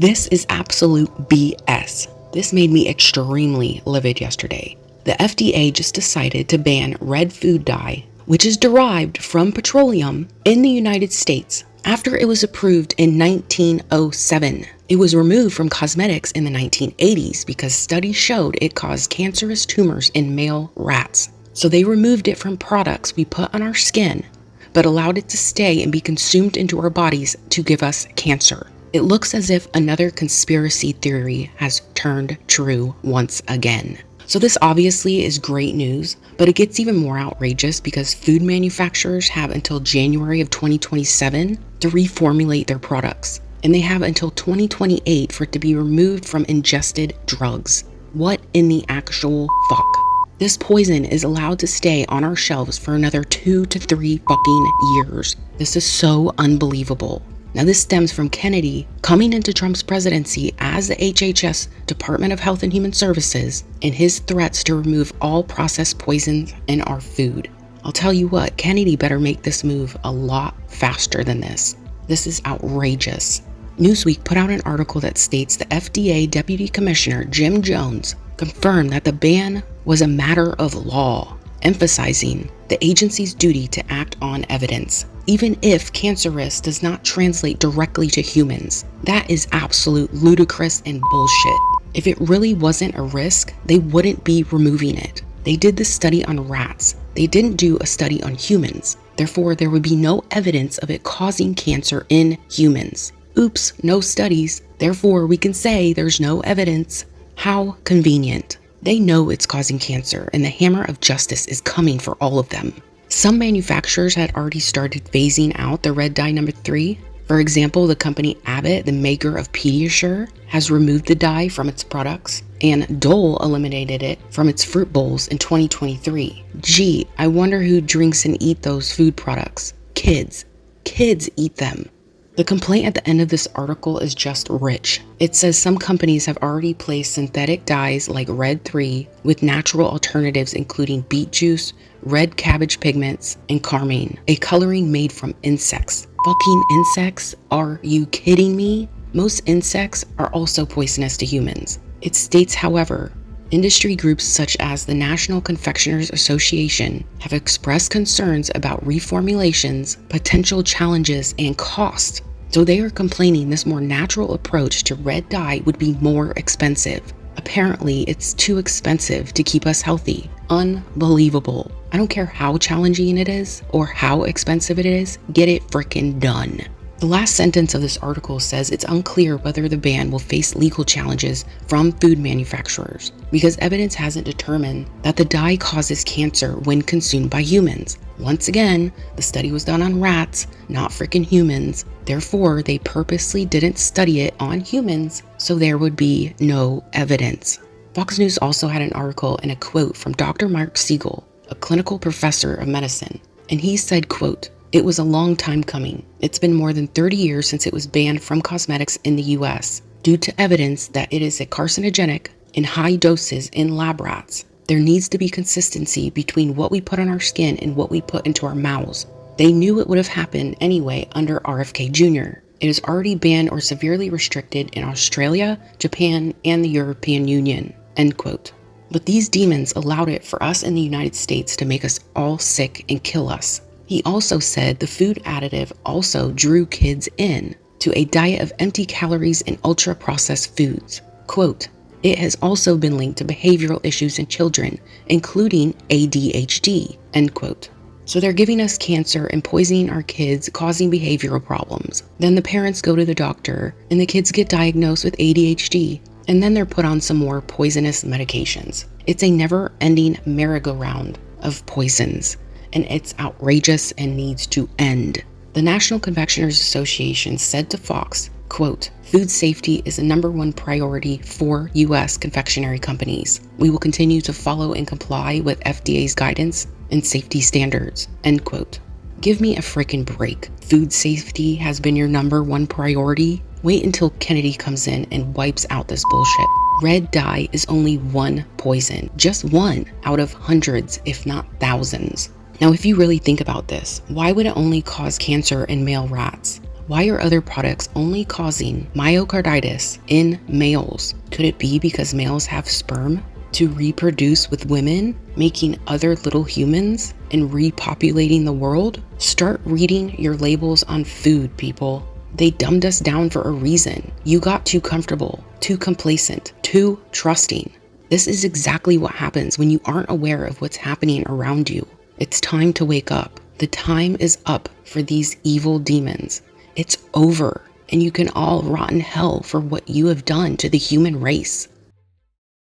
This is absolute BS. This made me extremely livid yesterday. The FDA just decided to ban red food dye, which is derived from petroleum, in the United States after it was approved in 1907. It was removed from cosmetics in the 1980s because studies showed it caused cancerous tumors in male rats. So they removed it from products we put on our skin, but allowed it to stay and be consumed into our bodies to give us cancer. It looks as if another conspiracy theory has turned true once again. So this obviously is great news, but it gets even more outrageous because food manufacturers have until January of 2027 to reformulate their products, and they have until 2028 for it to be removed from ingested drugs. What in the actual fuck? This poison is allowed to stay on our shelves for another 2 to 3 fucking years. This is so unbelievable. Now this stems from Kennedy coming into Trump's presidency as the HHS Department of Health and Human Services and his threats to remove all processed poisons in our food. I'll tell you what, Kennedy better make this move a lot faster than this. This is outrageous. Newsweek put out an article that states the FDA Deputy Commissioner Jim Jones confirmed that the ban was a matter of law, emphasizing the agency's duty to act on evidence, even if cancer risk does not translate directly to humans. That is absolute ludicrous and bullshit. If it really wasn't a risk, they wouldn't be removing it. They did the study on rats. They didn't do a study on humans. Therefore, there would be no evidence of it causing cancer in humans. Oops, no studies. Therefore, we can say there's no evidence. How convenient. They know it's causing cancer, and the hammer of justice is coming for all of them. Some manufacturers had already started phasing out the red dye number 3. For example, the company Abbott, the maker of Pediasure, has removed the dye from its products, and Dole eliminated it from its fruit bowls in 2023. Gee, I wonder who drinks and eats those food products. Kids. Kids eat them. The complaint at the end of this article is just rich. It says some companies have already placed synthetic dyes like Red 3 with natural alternatives including beet juice, red cabbage pigments, and carmine, a coloring made from insects. Fucking insects? Are you kidding me? Most insects are also poisonous to humans. It states, however, industry groups such as the National Confectioners Association have expressed concerns about reformulations, potential challenges, and cost. So they are complaining this more natural approach to red dye would be more expensive. Apparently, it's too expensive to keep us healthy. Unbelievable. I don't care how challenging it is or how expensive it is, get it frickin' done. The last sentence of this article says it's unclear whether the ban will face legal challenges from food manufacturers because evidence hasn't determined that the dye causes cancer when consumed by humans. Once again, the study was done on rats, not freaking humans. Therefore, they purposely didn't study it on humans, so there would be no evidence. Fox News also had an article and a quote from Dr. Mark Siegel, a clinical professor of medicine, and he said, quote, "It was a long time coming. It's been more than 30 years since it was banned from cosmetics in the US due to evidence that it is a carcinogenic in high doses in lab rats. There needs to be consistency between what we put on our skin and what we put into our mouths. They knew it would have happened anyway under RFK Jr. It is already banned or severely restricted in Australia, Japan, and the European Union." End quote. But these demons allowed it for us in the United States to make us all sick and kill us. He also said the food additive also drew kids in to a diet of empty calories and ultra-processed foods. Quote, "It has also been linked to behavioral issues in children, including ADHD." End quote. So they're giving us cancer and poisoning our kids, causing behavioral problems. Then the parents go to the doctor and the kids get diagnosed with ADHD, and then they're put on some more poisonous medications. It's a never-ending merry-go-round of poisons, and it's outrageous and needs to end. The National Confectioners Association said to Fox, quote, "Food safety is the #1 priority for U.S. confectionery companies. We will continue to follow and comply with FDA's guidance and safety standards." End quote. Give me a freaking break. Food safety has been your #1 priority? Wait until Kennedy comes in and wipes out this bullshit. Red dye is only one poison, just one out of hundreds, if not thousands. Now, if you really think about this, why would it only cause cancer in male rats? Why are other products only causing myocarditis in males? Could it be because males have sperm to reproduce with women, making other little humans and repopulating the world? Start reading your labels on food, people. They dumbed us down for a reason. You got too comfortable, too complacent, too trusting. This is exactly what happens when you aren't aware of what's happening around you. It's time to wake up. The time is up for these evil demons. It's over, and you can all rot in hell for what you have done to the human race.